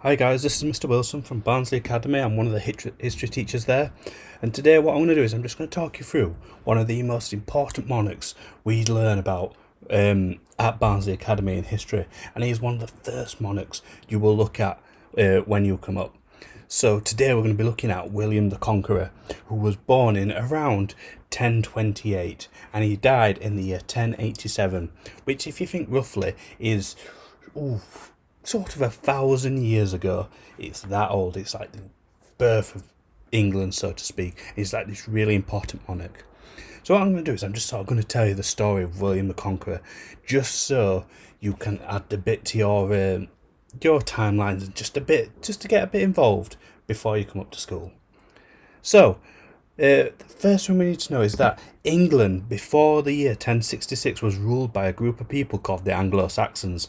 Hi guys, this is Mr. Wilson from Barnsley Academy. I'm one of the history teachers there, and today what I'm going to do is I'm just going to talk you through one of the most important monarchs we learn about at Barnsley Academy in history, and he's one of the first monarchs you will look at when you come up. So today we're going to be looking at William the Conqueror, who was born in around 1028 and he died in the year 1087, which if you think roughly is sort of 1,000 years ago. It's that old. It's like the birth of England, so to speak. It's like this really important monarch. So what I'm going to do is I'm just sort of going to tell you the story of William the Conqueror, just so you can add a bit to your timelines and just to get a bit involved before you come up to school. So the first thing we need to know is that England before the year 1066 was ruled by a group of people called the Anglo-Saxons.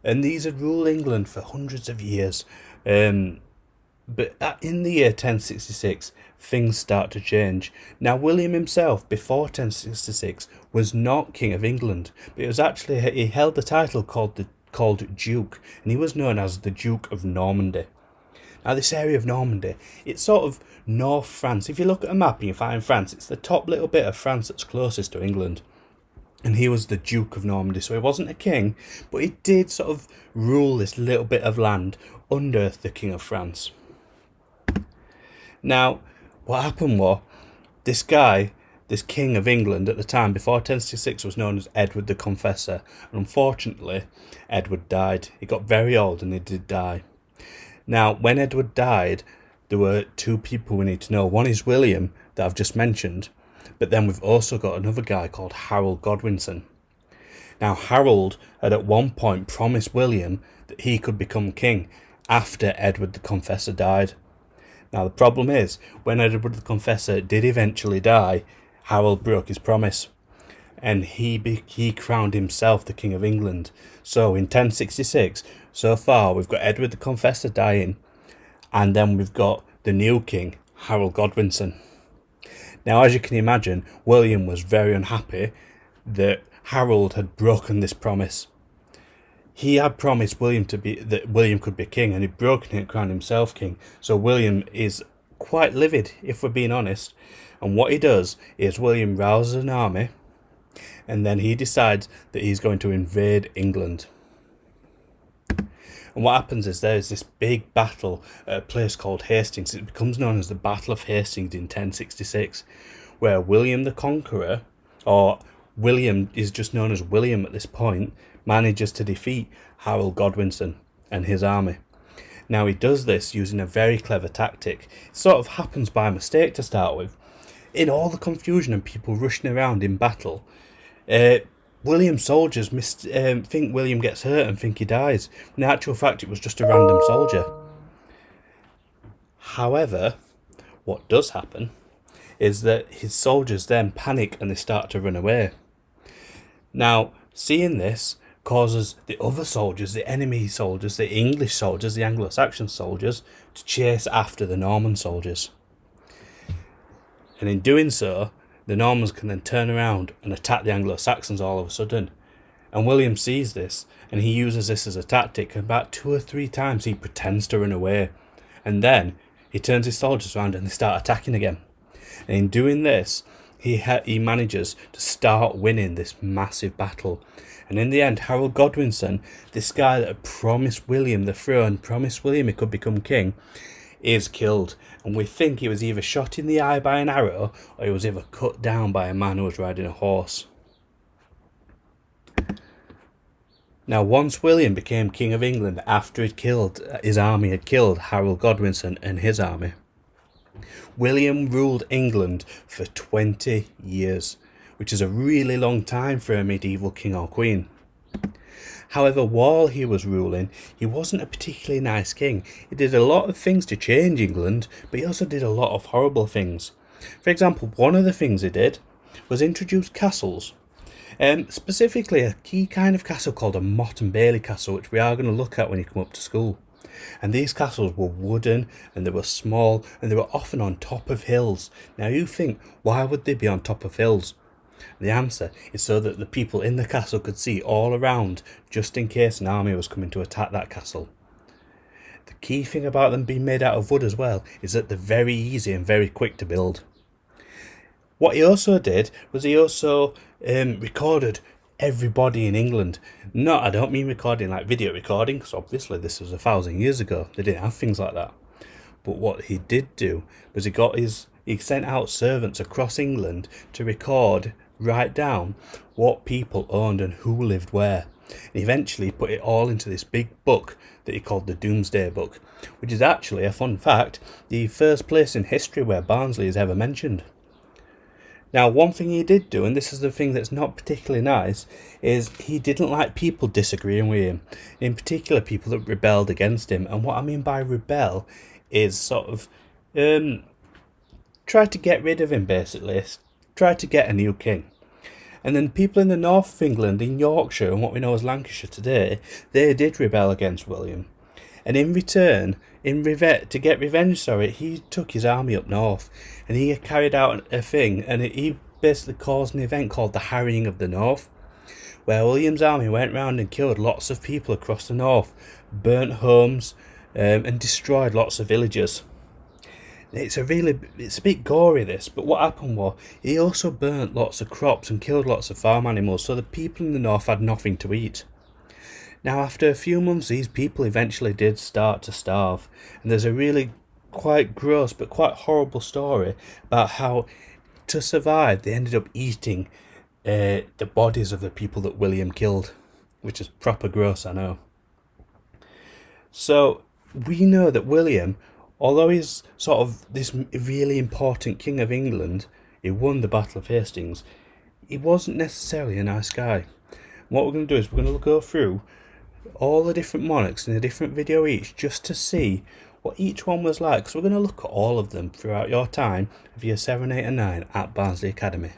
And these had ruled England for hundreds of years. But in the year 1066, things start to change. Now, William himself, before 1066, was not King of England, but it was actually, he held the title called Duke, and he was known as the Duke of Normandy. Now, this area of Normandy, it's sort of North France. If you look at a map and you find France, it's the top little bit of France that's closest to England. And he was the Duke of Normandy, so he wasn't a king, but he did sort of rule this little bit of land under the King of France. Now, what happened was, this King of England at the time, before 1066, was known as Edward the Confessor. And unfortunately, Edward died. He got very old and he did die. Now, when Edward died, there were two people we need to know. One is William, that I've just mentioned. But then we've also got another guy called Harold Godwinson. Now, Harold had at one point promised William that he could become king after Edward the Confessor died. Now, the problem is, when Edward the Confessor did eventually die, Harold broke his promise, and he crowned himself the King of England. So in 1066, so far, we've got Edward the Confessor dying, and then we've got the new king, Harold Godwinson. Now, as you can imagine, William was very unhappy that Harold had broken this promise. He had promised that William could be king, and he'd broken it and crowned himself king. So William is quite livid, if we're being honest. And what he does is William rouses an army, and then he decides that he's going to invade England. And what happens is there's this big battle at a place called Hastings. It becomes known as the Battle of Hastings in 1066, where William the Conqueror, or William is just known as William at this point, manages to defeat Harold Godwinson and his army. Now, he does this using a very clever tactic. It sort of happens by mistake to start with. In all the confusion and people rushing around in battle, William's soldiers think William gets hurt and think he dies. In actual fact, it was just a random soldier. However, what does happen is that his soldiers then panic and they start to run away. Now, seeing this causes the other soldiers, the enemy soldiers, the English soldiers, the Anglo-Saxon soldiers, to chase after the Norman soldiers. And in doing so, the Normans can then turn around and attack the Anglo-Saxons all of a sudden. And William sees this, and he uses this as a tactic. And about 2 or 3 times he pretends to run away. And then he turns his soldiers around and they start attacking again. And in doing this, he manages to start winning this massive battle. And in the end, Harold Godwinson, this guy that had promised William the throne, promised William he could become king, is killed. And we think he was either shot in the eye by an arrow or he was either cut down by a man who was riding a horse. Now, once William became King of England after his army had killed Harold Godwinson and his army, William ruled England for 20 years, which is a really long time for a medieval king or queen. However, while he was ruling, he wasn't a particularly nice king. He did a lot of things to change England, but he also did a lot of horrible things. For example, one of the things he did was introduce castles. Specifically, a key kind of castle called a Motte and Bailey castle, which we are going to look at when you come up to school. And these castles were wooden, and they were small, and they were often on top of hills. Now you think, why would they be on top of hills? The answer is so that the people in the castle could see all around, just in case an army was coming to attack that castle. The key thing about them being made out of wood as well is that they're very easy and very quick to build. What he also did was he also recorded everybody in England. No, I don't mean recording like video recording, because obviously this was 1,000 years ago. They didn't have things like that. But what he did do was he sent out servants across England to write down what people owned and who lived where. And eventually put it all into this big book that he called the Doomsday Book, which is actually, a fun fact, the first place in history where Barnsley is ever mentioned. Now, one thing he did do, and this is the thing that's not particularly nice, is he didn't like people disagreeing with him. In particular, people that rebelled against him. And what I mean by rebel is sort of try to get rid of him, basically. Try to get a new king. And then people in the north of England, in Yorkshire and what we know as Lancashire today, they did rebel against William. And in return, to get revenge, he took his army up north and he carried out a thing, and he basically caused an event called the Harrying of the North, where William's army went round and killed lots of people across the north, burnt homes, and destroyed lots of villages. It's a bit gory, this, but what happened was he also burnt lots of crops and killed lots of farm animals, so the people in the north had nothing to eat. Now, after a few months, these people eventually did start to starve, and there's a really quite gross but quite horrible story about how, to survive, they ended up eating the bodies of the people that William killed, which is proper gross, I know. So we know that William, although he's sort of this really important king of England, he won the Battle of Hastings, he wasn't necessarily a nice guy. What we're going to do is we're going to go through all the different monarchs in a different video each, just to see what each one was like. So we're going to look at all of them throughout your time of year 7, 8 and 9 at Barnsley Academy.